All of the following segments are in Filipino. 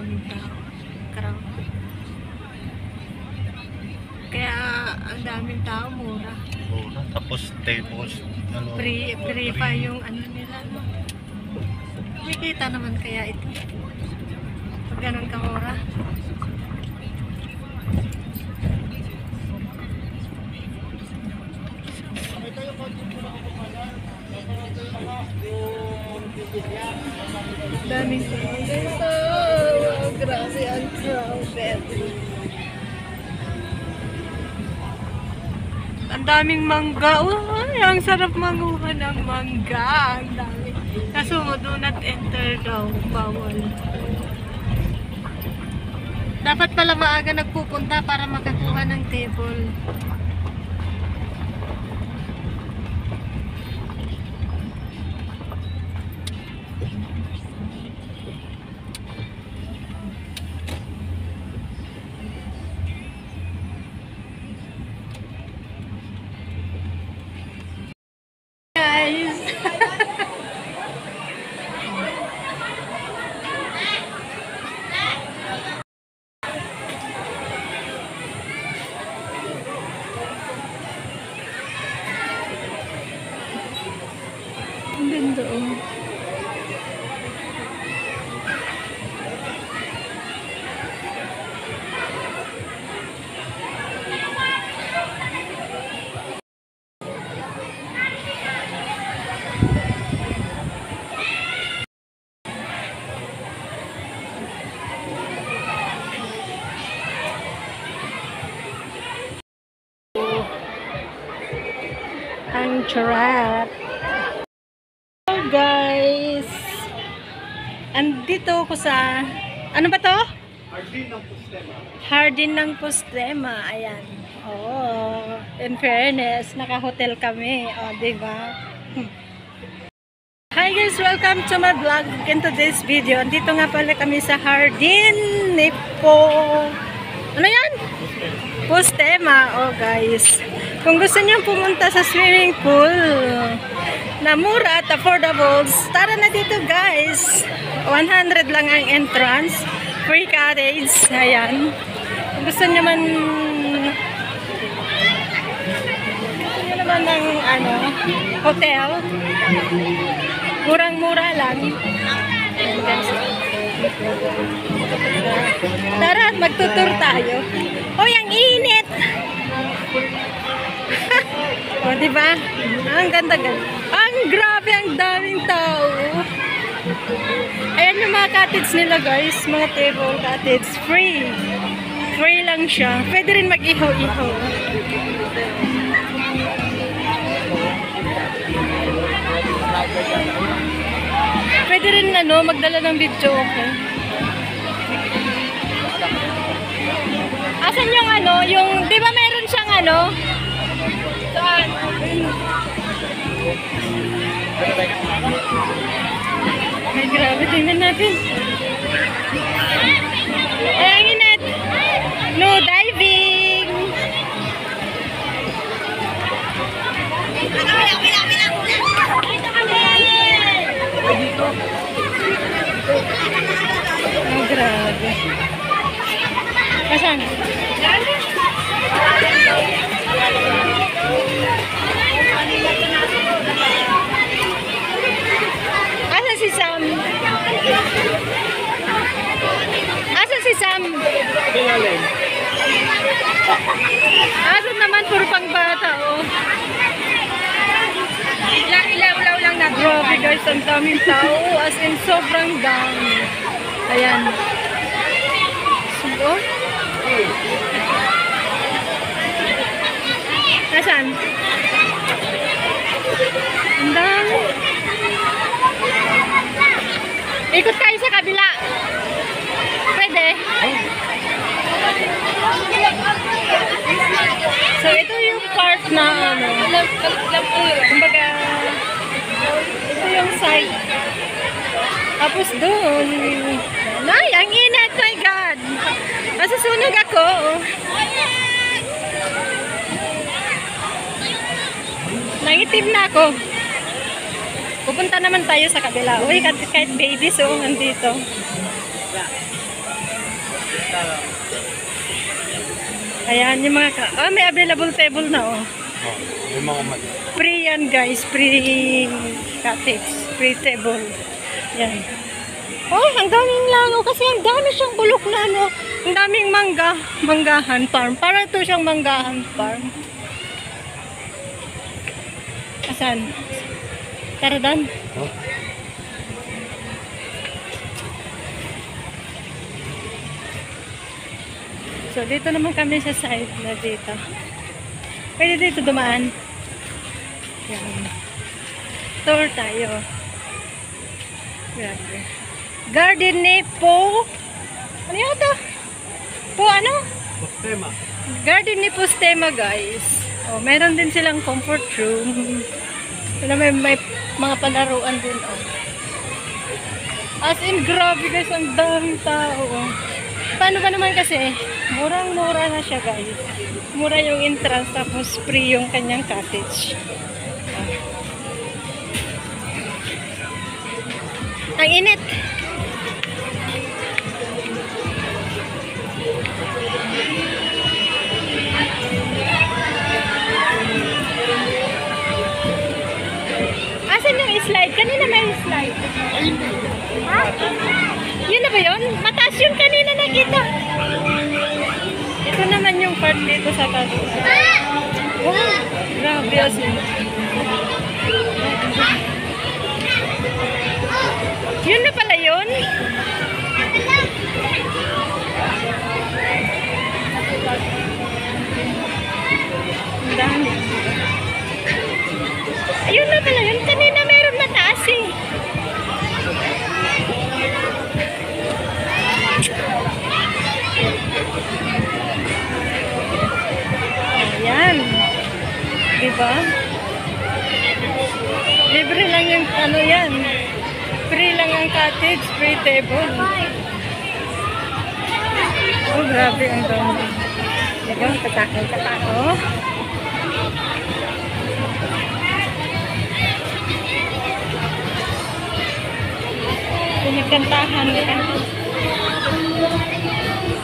daming tao. Crowd. Kaya ang daming tao, mura. Mura. Tapos tables, ano, Free pa yung ano nila, no? May kita naman kaya ito. Pag ganun kamura. Daming tao. Guys, oh, grabe ang crowded. Ang daming mangga. Ay, ang sarap manguha ng mangga. Ang dami. Kaso mo, do not enter daw. Bawal. Dapat pala maaga nagpupunta para makakuha ng table. Guys! Ang ganda, oh. Ang charap. Hello guys! Andito ko sa... Ano ba to? Hardin ng Postema. Hardin ng Postema. Ayan. Oh, in fairness, naka-hotel kami. Oh, diba? Hi guys! Welcome to my vlog in today's video. Andito nga pala kami sa Hardin Nipo. Ano yan? Postema. Oh guys. Kung gusto niyo pumunta sa swimming pool na mura at affordable, tara na dito guys. 100 lang ang entrance. Free cottage. Ayan. Kung gusto niyo naman ng ano, hotel, murang-mura lang. Ayan guys. Tara at magtutur tayo. Oh, ang init! O, oh, diba? Ang ganda-ganda. Ang grabe, ang daming tao. Ayan yung mga cottage nila guys. Mga table cottage. Free. Free lang siya. Pwede rin mag-ihaw-ihaw. Pwede rin ano, magdala ng video, okay? Asan yung ano, yung, di ba meron siyang ano? Saan? Ay, grabe, tingnan natin. Ay, ang inat. No diving. Oh, grabe. Asan? Asan si Sam? Asan si Sam? Asan naman puro pang bata, oh. Ilaw-ilaw lang na. Grabe guys, ang daming tao. As in, sobrang dami. Ayan. So, nasaan? Ang dami. Ikot tayo sa kabila. Pwede? So, ito yung part na ano. Kumbaga, ito yung side. Tapos doon. Ay, ang init. My God. Masusunog ako. Nangitim na ako. Pupunta naman tayo sa kabila. Uy, kahit baby, so, nandito. Ayan, yung mga may available table na, oh. Oh, yung mga mat. Free yan, guys. Free cottage. Free table. Yan. Oh, ang daming langaw. Kasi ang dami siyang bulok na, ano. Ang daming manggahan farm. Para ito siyang manggahan farm. Asan? Tara, Dan. Oh. So, dito naman kami sa side na dito. Pwede dito dumaan. Yan. Tour tayo. Grabe. Garden ni Po. Ano yata? Po ano? Postema. Garden ni Postema, guys. Oh, meron din silang comfort room. May mga palaruan din, oh. As in, grabe guys, ang daming tao, oh. Paano ba naman kasi? Murang-mura na siya, guys. Mura yung entrance, tapos free yung kanyang cottage. Ang init. Asan yung slide? Kanina may slide. Ha? Yun na ba yun? Mataas yun kanina nakita. Ito naman yung part dito sa taas. Wow, grabe asin. Yun na pala yun? Ang dami. Ayun na pala yun. Kanina meron mataas eh. Ayan. Diba? Libre lang yung ano yan. Free lang ang cottage, free table. Oh, grabe ang dami. Diba? Katakal-katako. Pinagkantahan nila.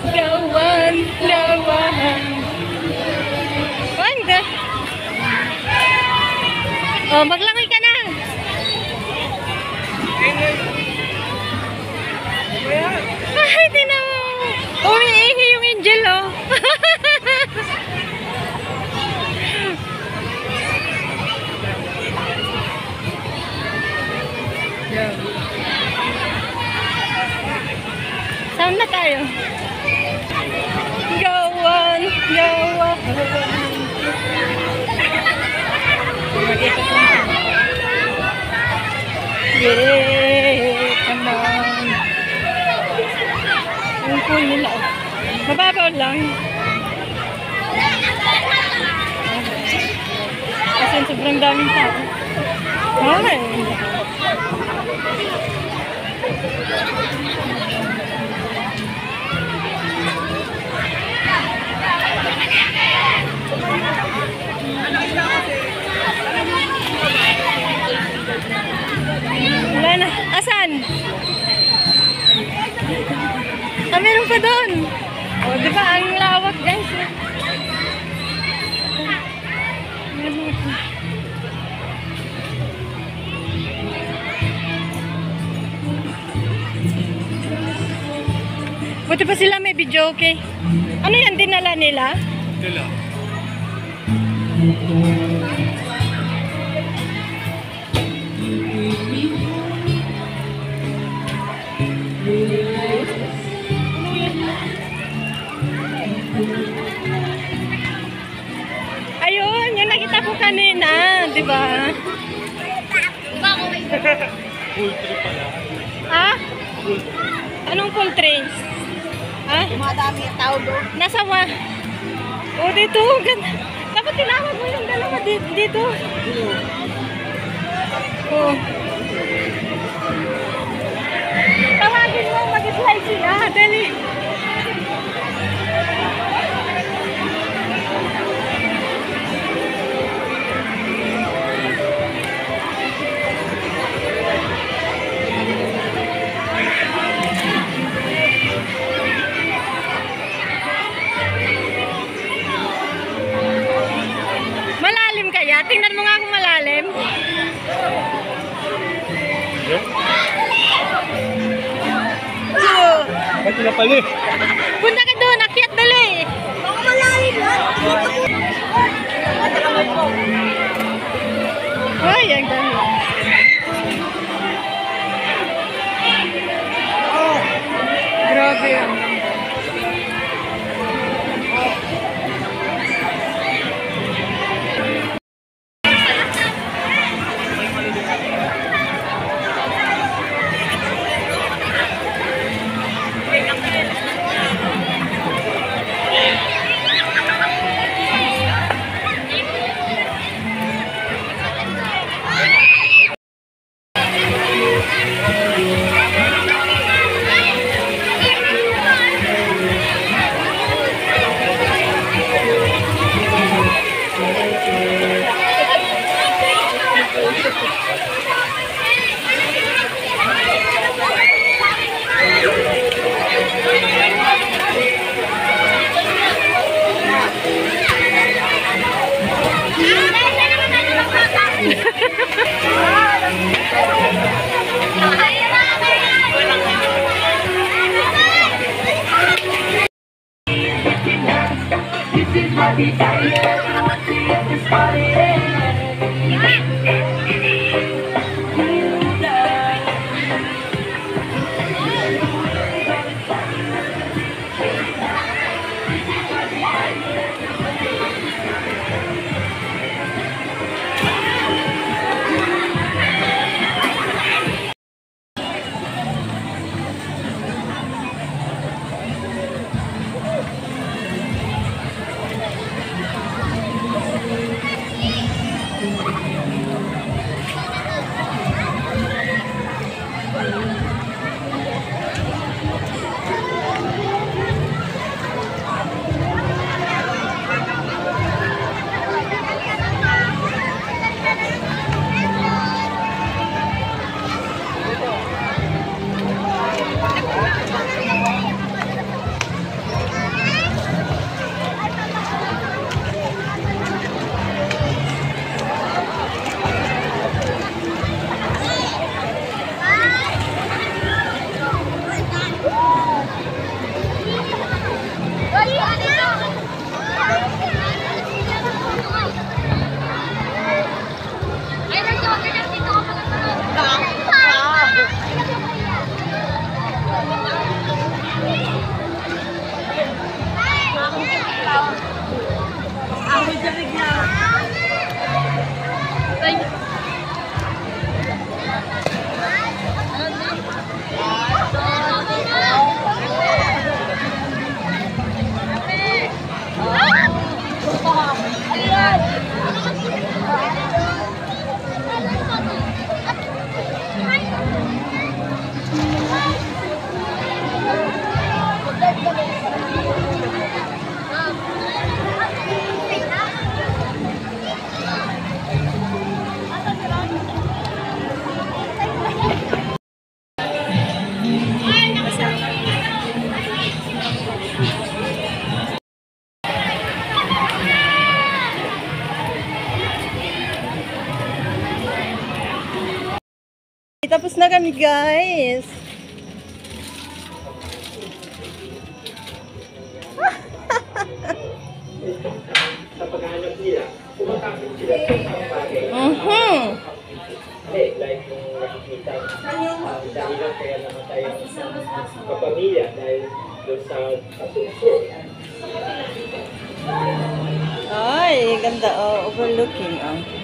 Lawan, lawan. Wanda. Oh, maglangay ka na. Ay, tinan mo. Umiihi yung angel, oh. Yeah. Saan na tayo? Gawan, gawan. Mag-ikot lang. Yay! Come on. Ang cool nila. Mababaw lang. Kasi sobrang daming tao. Ay! Wala na. Asan? Ah, meron pa doon. O, di ba? Ang lawak, guys. Buti pa sila may video, okay? Ano yan? Dinala nila? Dila. Ayun, yung nakita ko kanina, di ba? Poultry pala. Ah? Anong poultry? Ah? Madami ang tao doon. Nasa wa? Oh, dito. Ganda. Dapat tinawag mo yung dalawa dito. Oh. Tawagin mo, mag-fly sila. Dali. Ba't na pala eh? Punta ka doon, akyat dali. Baka malalim lang. Ay, ang dami. Grabe yun. Tapos na kami, guys. Sa paghahanap nila, kumakapit sila sa isang bagay. Like yung nakikita, dahilan kaya namatay ang kapamilya dahil doon sa sunsur. Ay, ganda. Oh, overlooking. Oh.